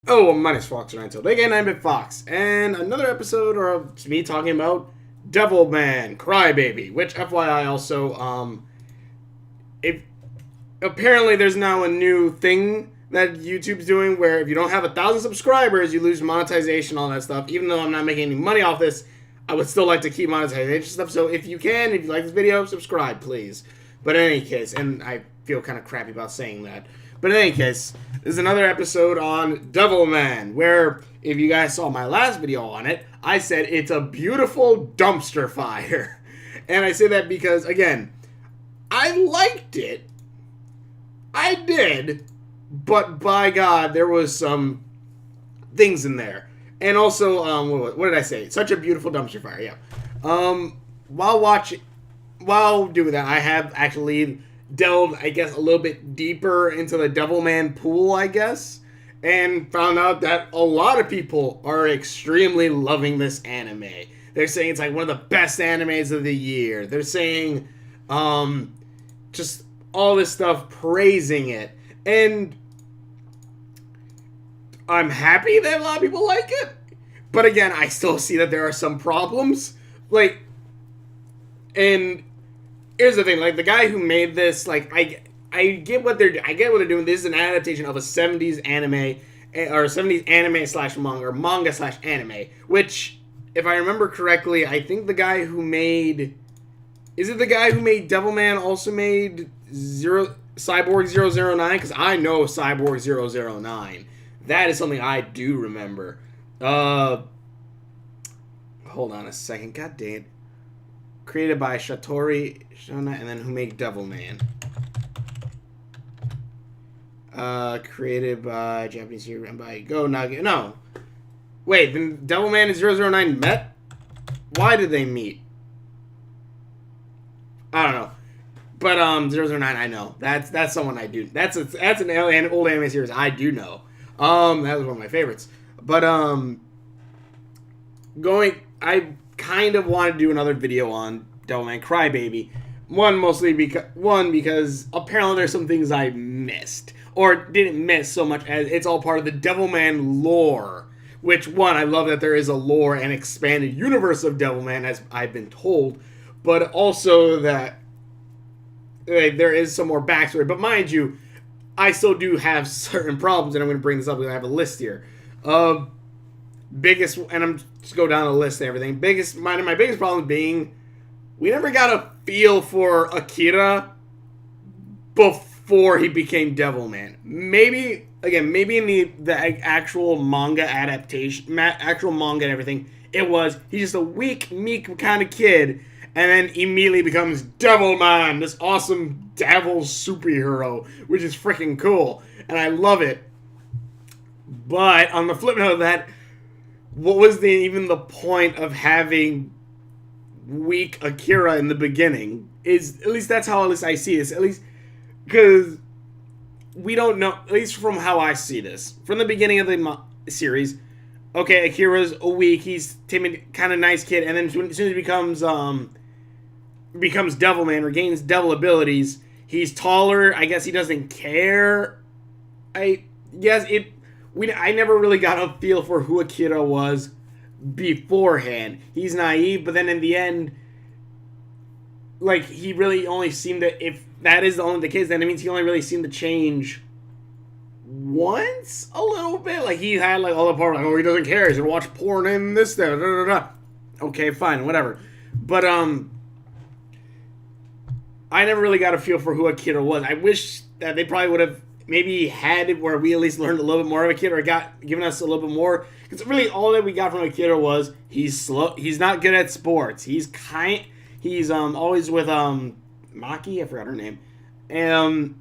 Oh, my name's Fox9, aka 9-Bit Fox, and another episode of me talking about Devilman Crybaby, which FYI also, if apparently there's now a new thing that YouTube's doing where if you don't have 1,000 subscribers, you lose monetization, all that stuff. Even though I'm not making any money off this, I would still like to keep monetization stuff. So if you can, if you like this video, subscribe, please. But in any case, and I feel kind of crappy about saying that. But in any case, this is another episode on Devilman, where, if you guys saw my last video on it, I said it's a beautiful dumpster fire. And I say that because, again, I liked it. I did. But, by God, there was some things in there. And also, what did I say? Such a beautiful dumpster fire, yeah. While doing that, I have actually delved, I guess, a little bit deeper into the Devilman pool, I guess, and found out that a lot of people are extremely loving this anime. They're saying it's like one of the best animes of the year. They're saying, just all this stuff, praising it. And I'm happy that a lot of people like it. But again, I still see that there are some problems. Like, and here's the thing, like, the guy who made this, like, I get what they're doing. This is an adaptation of a 70s anime, or 70s anime slash manga, or manga slash anime, which, if I remember correctly, I think the guy who made, is it the guy who made Devilman also made Cyborg 009? Because I know Cyborg 009. That is something I do remember. Hold on a second, god damn it. Created by Shatori Shona, and then who made Devilman. Created by Japanese hero and by Go Naga. No. Wait, then Devilman and 009 met? Why did they meet? I don't know. But 009 I know. That's someone I do. That's an old anime series I do know. That was one of my favorites. But I kind of want to do another video on Devilman Crybaby. One because apparently there's some things I missed, or didn't miss so much as it's all part of the Devilman lore. Which, one, I love that there is a lore and expanded universe of Devilman, as I've been told, but also that there is some more backstory. But mind you, I still do have certain problems, and I'm going to bring this up because I have a list here. Biggest, and I'm just go down the list and everything. My biggest problem being, we never got a feel for Akira before he became Devilman. Maybe in the actual manga adaptation, actual manga and everything, it was, he's just a weak, meek kind of kid, and then immediately becomes Devilman, this awesome devil superhero, which is freaking cool, and I love it. But on the flip note of that, what was even the point of having weak Akira in the beginning? At least that's how I see this. At least because we don't know. At least from how I see this, from the beginning of the series. Okay, Akira's a weak. He's timid, kind of nice kid, and then as soon as he becomes Devilman, regains devil abilities. He's taller. I guess he doesn't care. I never really got a feel for who Akira was beforehand. He's naive, but then in the end, like, he really only seemed to, if that is the case, then it means he only really seemed to change once a little bit. Like, he had, like, all the part, like, oh, he doesn't care, he's gonna watch porn and this, that, da, da, da. Okay, fine, whatever. But, I never really got a feel for who Akira was. I wish that they probably would have maybe had it where we at least learned a little bit more of Akira, or given us a little bit more. Because really all that we got from Akira was he's slow. He's not good at sports. He's always with Maki. I forgot her name. And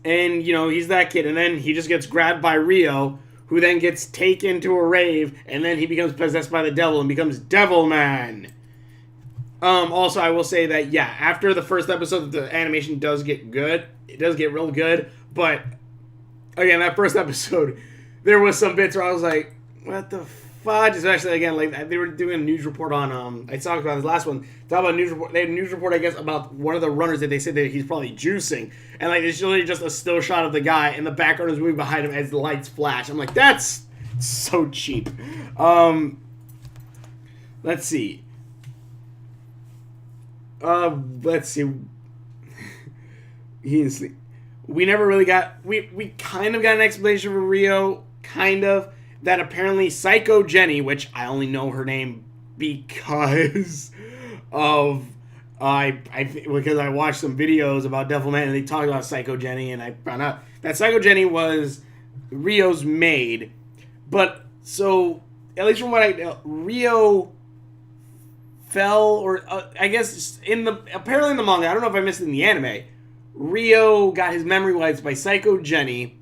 you know, he's that kid. And then he just gets grabbed by Rio, who then gets taken to a rave, and then he becomes possessed by the devil and becomes Devilman. Also, I will say that, yeah, after the first episode, the animation does get good. It does get real good. But, again, that first episode, there was some bits where I was like, what the fudge, especially again, like they were doing a news report on I talked about this last one. Talk about a news report. They had a news report, I guess, about one of the runners that they said that he's probably juicing, and like it's literally just a still shot of the guy, and the background is moving behind him as the lights flash. I'm like, that's so cheap. Let's see. Let's see. We never really got. We kind of got an explanation for Rio, kind of. That apparently Psycho Jenny, which I only know her name because of because I watched some videos about Devilman and they talked about Psycho Jenny, and I found out that Psycho Jenny was Rio's maid. But so at least from what I know, Rio fell, or I guess apparently in the manga, I don't know if I missed it in the anime, Rio got his memory wiped by Psycho Jenny,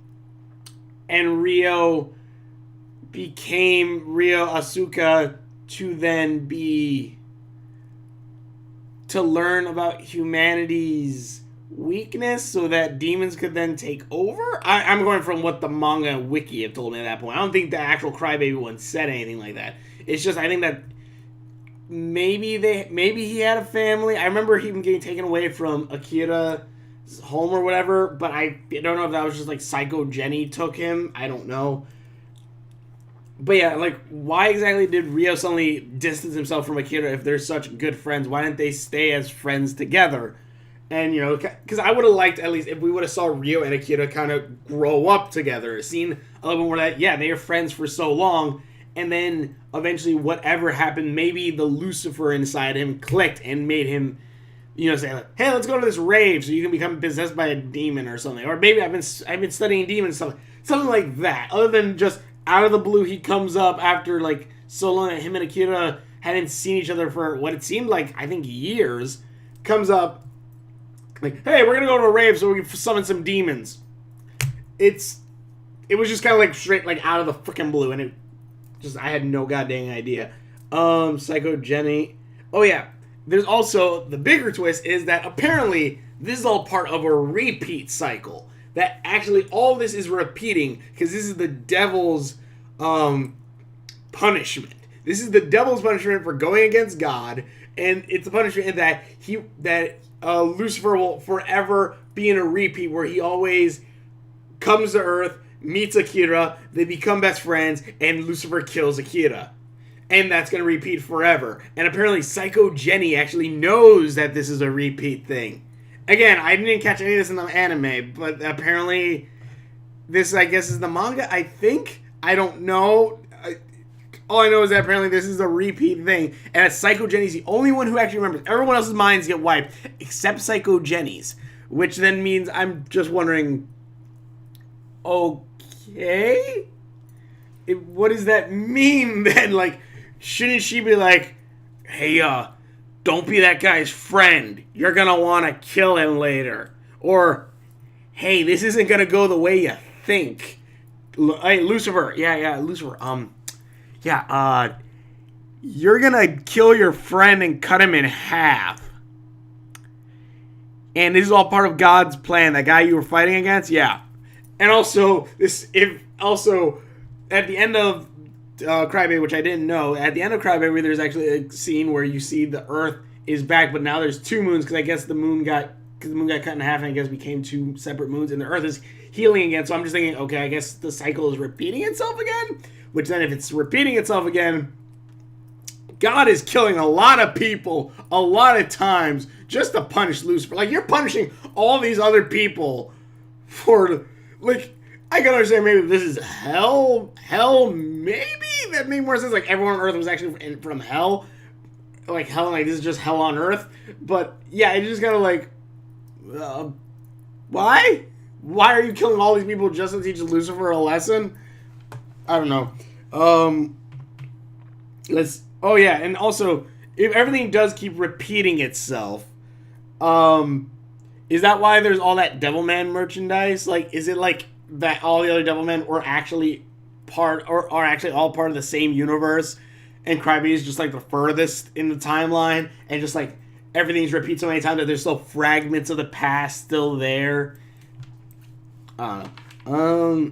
and Rio became Rio Asuka to learn about humanity's weakness so that demons could then take over? I'm going from what the manga wiki have told me at that point. I don't think the actual Crybaby one said anything like that. It's just, I think that maybe he had a family. I remember him getting taken away from Akira's home or whatever, but I don't know if that was just like Psycho Jenny took him. I don't know. But yeah, like, why exactly did Rio suddenly distance himself from Akira if they're such good friends? Why didn't they stay as friends together? And, you know, because I would have liked, at least, if we would have saw Rio and Akira kind of grow up together. Seen a little bit more of that, yeah, they are friends for so long, and then eventually whatever happened, maybe the Lucifer inside him clicked and made him, you know, say, like, hey, let's go to this rave so you can become possessed by a demon or something. Or maybe I've been studying demons, something like that. Other than just out of the blue, he comes up after, like, so long that him and Akira hadn't seen each other for what it seemed like, I think, years. Comes up, like, hey, we're gonna go to a rave so we can summon some demons. It was just kind of, like, straight, like, out of the freaking blue, and I had no goddamn idea. Psycho Jenny. Oh, yeah. There's also, the bigger twist is that apparently this is all part of a repeat cycle. That actually all this is repeating, because this is the devil's punishment. This is the devil's punishment for going against God, and it's a punishment in that Lucifer will forever be in a repeat where he always comes to Earth, meets Akira, they become best friends, and Lucifer kills Akira. And that's going to repeat forever. And apparently Psycho Jenny actually knows that this is a repeat thing. Again, I didn't catch any of this in the anime, but apparently this, I guess, is the manga, I think? I don't know. All I know is that apparently this is a repeat thing, and Psycho Jenny's the only one who actually remembers. Everyone else's minds get wiped, except Psycho Jenny's, which then means I'm just wondering, okay? What does that mean then? Like, shouldn't she be like, hey, don't be that guy's friend. You're gonna want to kill him later. Or, hey, this isn't gonna go the way you think. Hey, Lucifer. Yeah, Lucifer. You're gonna kill your friend and cut him in half. And this is all part of God's plan. That guy you were fighting against? Yeah. And also, at the end of Crybaby, which I didn't know, at the end of Crybaby, there's actually a scene where you see the Earth is back, but now there's two moons, because I guess the moon got cut in half, and I guess became two separate moons, and the Earth is healing again. So I'm just thinking, okay, I guess the cycle is repeating itself again. Which then, if it's repeating itself again, God is killing a lot of people a lot of times just to punish Lucifer. Like, you're punishing all these other people for, like, I can understand maybe this is hell. Hell, maybe that made more sense. Like, everyone on Earth was actually from hell. Like, hell, like, this is just hell on Earth. But, yeah, it's just kind of like, why? Why are you killing all these people just to teach Lucifer a lesson? I don't know. Oh, yeah, and also, if everything does keep repeating itself, is that why there's all that Devilman merchandise? Like, is it like that all the other Devilmen were actually are actually all part of the same universe, and Crybaby is just like the furthest in the timeline, and just like everything's repeated so many times that there's still fragments of the past still there? I don't know.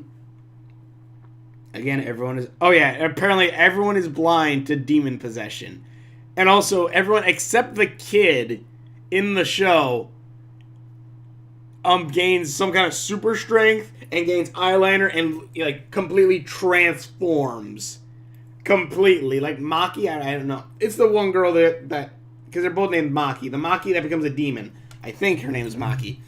Again, everyone is... Oh, yeah. Apparently, everyone is blind to demon possession. And also, everyone except the kid in the show gains some kind of super strength and gains eyeliner and, like, completely transforms. Completely. Like, Maki, I don't know. It's the one girl that because they're both named Maki. The Maki that becomes a demon. I think her name is Maki.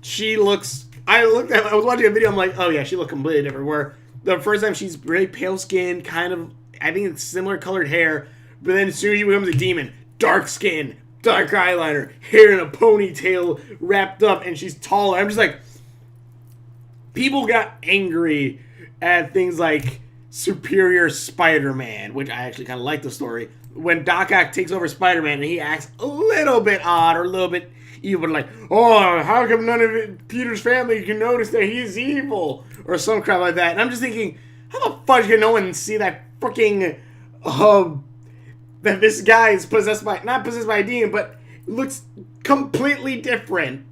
She looks... I was watching a video, I'm like, oh, yeah, she looked completely different. Where the first time she's really pale skin, kind of, I think it's similar colored hair, but then as soon as she becomes a demon, dark skin, dark eyeliner, hair in a ponytail wrapped up, and she's taller. I'm just like, people got angry at things like Superior Spider-Man, which I actually kind of like the story. When Doc Ock takes over Spider-Man and he acts a little bit odd or a little bit evil, like, oh, how come none of Peter's family can notice that he's evil? Or some crap like that. And I'm just thinking, how the fuck can no one see that freaking, that this guy is possessed by, not possessed by a demon, but looks completely different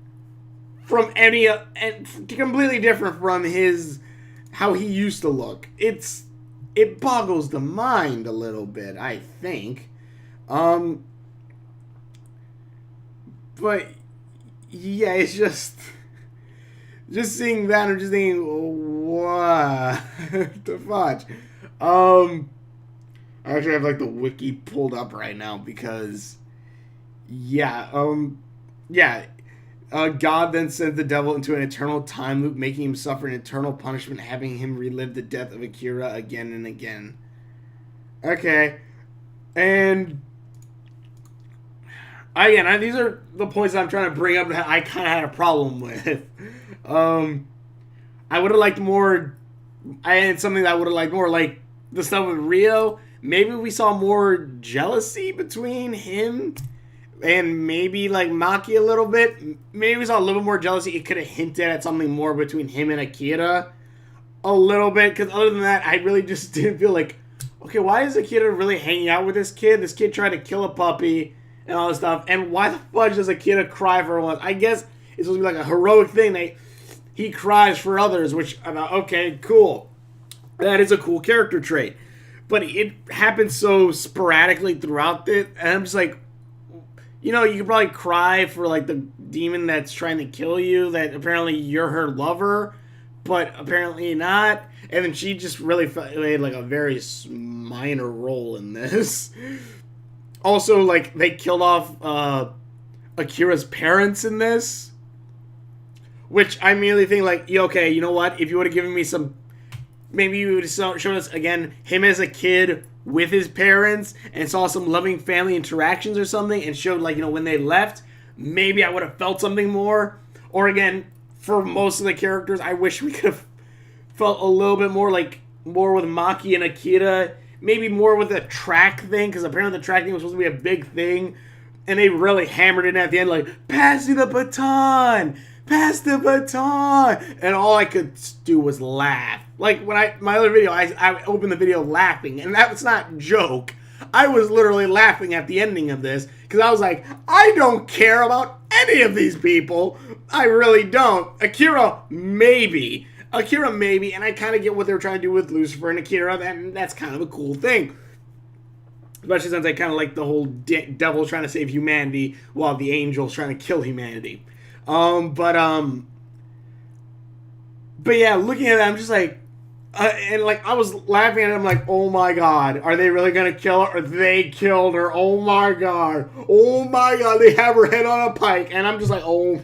from any, and completely different from how he used to look. It boggles the mind a little bit, I think. But yeah, it's just seeing that, I'm just thinking, what the fudge? I actually have like the wiki pulled up right now because, yeah, God then sent the devil into an eternal time loop, making him suffer an eternal punishment, having him relive the death of Akira again and again. Okay, and again, these are the points that I'm trying to bring up that I kind of had a problem with. I would have liked more. I had something that I would have liked more, like the stuff with Rio. Maybe we saw more jealousy between him and maybe like Maki a little bit. Maybe we saw a little bit more jealousy. It could have hinted at something more between him and Akira a little bit. Because other than that, I really just didn't feel like, okay, why is Akira really hanging out with this kid? This kid tried to kill a puppy and all this stuff. And why the fudge does Akira cry for once? I guess it's supposed to be like a heroic thing. He cries for others, which, okay, cool. That is a cool character trait. But it happens so sporadically throughout it. And I'm just like, you know, you could probably cry for, like, the demon that's trying to kill you, that apparently you're her lover, but apparently not. And then she just really played, like, a very minor role in this. Also, like, they killed off Akira's parents in this, which I immediately think, like, okay, you know what? If you would have given me some, maybe you would have shown us, again, him as a kid with his parents and saw some loving family interactions or something and showed, like, you know, when they left, maybe I would have felt something more. Or, again, for most of the characters, I wish we could have felt a little bit more, like, more with Maki and Akira. Maybe more with the track thing, because apparently the track thing was supposed to be a big thing. And they really hammered it at the end, like, passing the baton! Pass the baton! And all I could do was laugh. Like, when my other video, I opened the video laughing, and that was not a joke. I was literally laughing at the ending of this, because I was like, I don't care about any of these people. I really don't. Akira, maybe. And I kind of get what they were trying to do with Lucifer and Akira, and that's kind of a cool thing. Especially since I kind of like the whole devil trying to save humanity, while the angel's trying to kill humanity. But yeah, looking at it, I'm just like, and like, I was laughing at it, I'm like, oh my god, are they really gonna kill her? Or they killed her, oh my god, they have her head on a pike, and I'm just like, oh,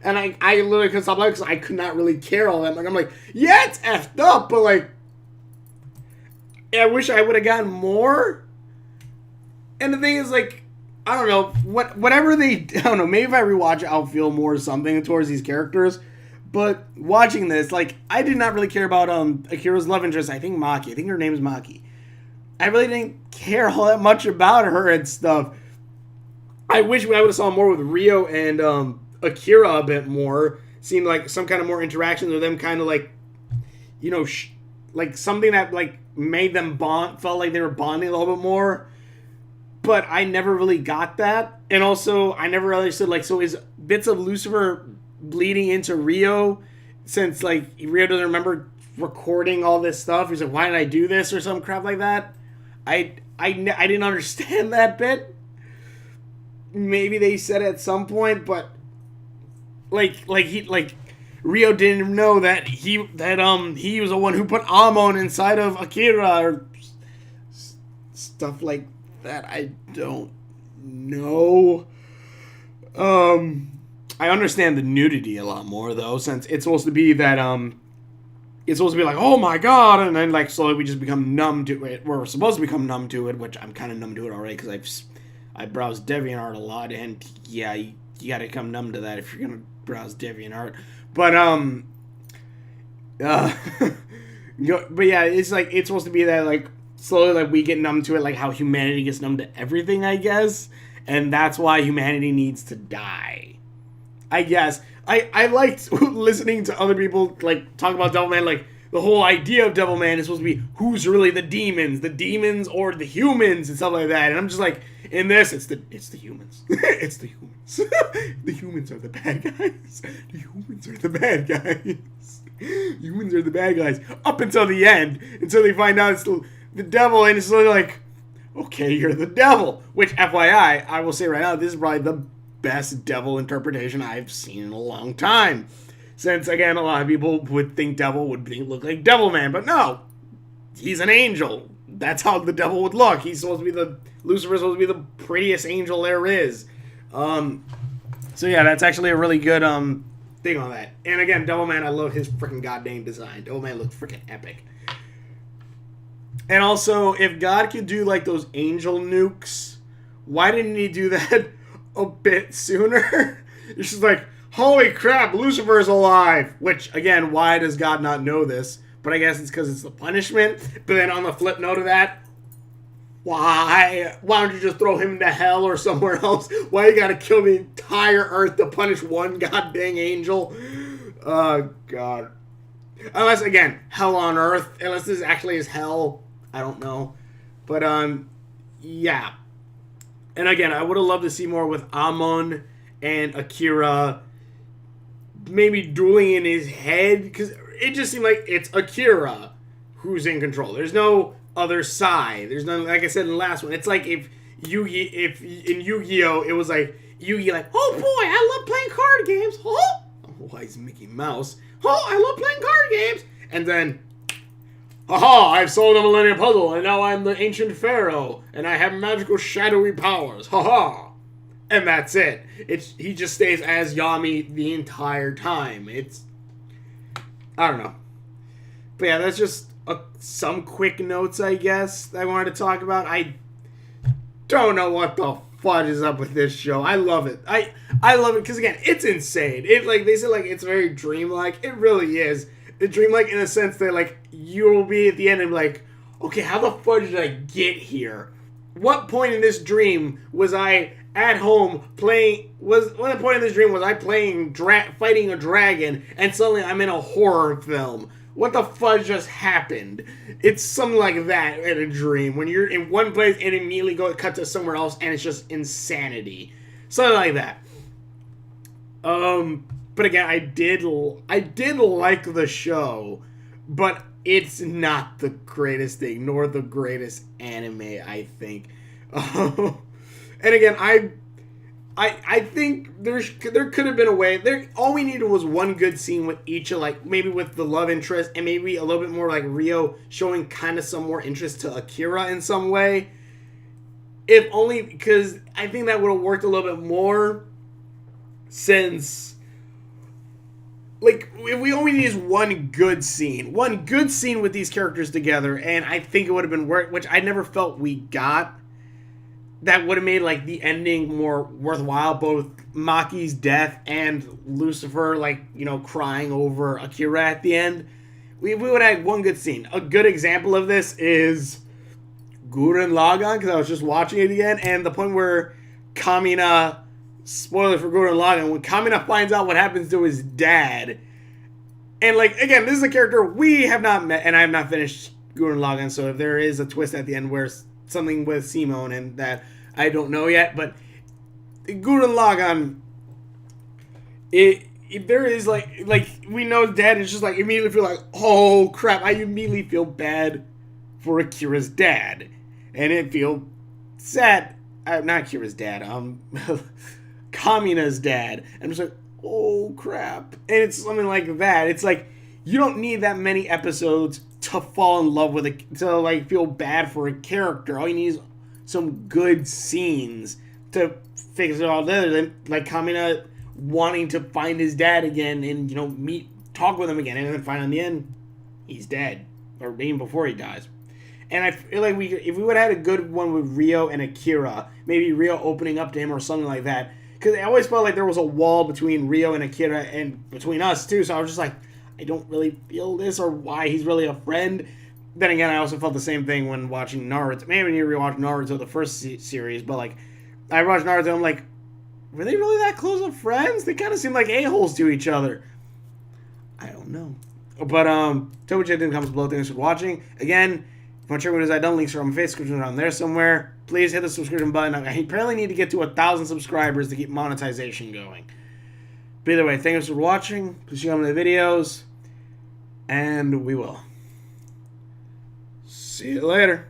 and I literally couldn't stop laughing, because I could not really care all that much. I'm like, yeah, it's effed up, but like, I wish I would have gotten more. And the thing is, like, I don't know, whatever they, I don't know, maybe if I rewatch it, I'll feel more something towards these characters. But watching this, like, I did not really care about Akira's love interest. I think Maki. I think her name is Maki. I really didn't care all that much about her and stuff. I wish I would have saw more with Rio and Akira a bit more. Seemed like some kind of more interactions with them, kind of like, you know, like something that, like, made them bond, felt like they were bonding a little bit more. But I never really got that. And also, I never really said, like, so is bits of Lucifer bleeding into Rio, since, like, Rio doesn't remember recording all this stuff. He's like, why did I do this or some crap like that? I didn't understand that bit. Maybe they said it at some point, but like Rio didn't know that he was the one who put Amon inside of Akira or stuff like that. I don't know. I understand the nudity a lot more though, since it's supposed to be that it's supposed to be like, oh my god, and then like slowly we just become numb to it. We're supposed to become numb to it, which I'm kind of numb to it already because I browse DeviantArt a lot, and yeah, you gotta become numb to that if you're gonna browse DeviantArt. But but yeah, it's like it's supposed to be that like slowly like we get numb to it, like how humanity gets numb to everything, I guess, and that's why humanity needs to die. I guess. I liked listening to other people like talk about Devilman. Like the whole idea of Devilman is supposed to be who's really the demons or the humans and stuff like that. And I'm just like, in this, it's the humans. It's the humans. The humans are the bad guys. The humans are the bad guys. Humans are the bad guys up until the end, until they find out it's the devil, and it's like, okay, you're the devil. Which, FYI, I will say right now, this is probably the best devil interpretation I've seen in a long time. Since, again, a lot of people would think devil would look like Devilman, but no. He's an angel. That's how the devil would look. He's supposed to be Lucifer's supposed to be the prettiest angel there is. So yeah, that's actually a really good thing on that. And again, Devilman, I love his freaking goddamn design. Devilman looks freaking epic. And also, if God could do like those angel nukes, why didn't he do that a bit sooner? It's just like, holy crap, Lucifer's alive. Which, again, why does God not know this? But I guess it's because it's the punishment. But then on the flip note of that, why don't you just throw him into hell or somewhere else? Why you gotta kill the entire earth to punish one goddamn angel? Oh, God. Unless, again, hell on earth. Unless this actually is hell. I don't know. But, yeah. And again, I would have loved to see more with Amon and Akira maybe dueling in his head, because it just seemed like it's Akira who's in control. There's no other side. There's none, like I said in the last one. It's like if in Yu-Gi-Oh! It was like Yu-Gi like, oh boy, I love playing card games. Oh, why is Mickey Mouse? Oh, I love playing card games. And then, haha, I've solved a Millennium Puzzle, and now I'm the Ancient Pharaoh, and I have magical shadowy powers. Haha. And that's it. He just stays as Yami the entire time. I don't know. But yeah, that's just some quick notes, I guess, that I wanted to talk about. I don't know what the fudge is up with this show. I love it. I love it because, again, it's insane. Like they said, like, it's very dreamlike. It really is. It's dreamlike in the sense that, like, you will be at the end and be like, okay, how the fudge did I get here? What point in this dream was I at home playing? What point in this dream was I playing fighting a dragon, and suddenly I'm in a horror film? What the fudge just happened? It's something like that in a dream when you're in one place and immediately cut to somewhere else, and it's just insanity, something like that. But again, I did like the show, but it's not the greatest thing, nor the greatest anime, I think. And again, I think there could have been a way. All we needed was one good scene with each of, like, maybe with the love interest, and maybe a little bit more like Rio showing kind of some more interest to Akira in some way. If only because I think that would have worked a little bit more, since, like, if we only need one good scene with these characters together, and I think it would have been worth, which I never felt we got. That would have made, like, the ending more worthwhile, both Maki's death and Lucifer, like, you know, crying over Akira at the end. We would have had one good scene. A good example of this is Gurren Lagann, because I was just watching it again, and the point where Kamina, spoiler for Gurren Lagann, when Kamina finds out what happens to his dad, and, like, again, this is a character we have not met, and I have not finished Gurren Lagann, so if there is a twist at the end where something with Simone and that, I don't know yet, but Gurren Lagann, if there is like we know dad, it's just like immediately feel like, oh crap, I immediately feel bad for Akira's dad, and it feel sad. Not Akira's dad, Kamina's dad. I'm just like, oh crap, and it's something like that. It's like you don't need that many episodes to fall in love with to like feel bad for a character. All you need is some good scenes to fix it all together. Like Kamina wanting to find his dad again and, you know, talk with him again, and then find in the end, he's dead. Or even before he dies. And I feel like if we would have had a good one with Ryo and Akira, maybe Ryo opening up to him or something like that, because I always felt like there was a wall between Ryo and Akira and between us too, so I was just like, I don't really feel this or why he's really a friend. Then again, I also felt the same thing when watching Naruto. Maybe when you rewatch Naruto, the first series, but like, I watched Naruto, I'm like, were they really that close of friends? They kind of seem like a-holes to each other. I don't know. But, tell me what you think in the comments below. Thanks for watching. Again, if you want to check what it is I've done, links are on my face, description down there somewhere. Please hit the subscription button. I apparently need to get to 1,000 subscribers to keep monetization going. But either way, thanks for watching. Please see on the videos. And we will see you later.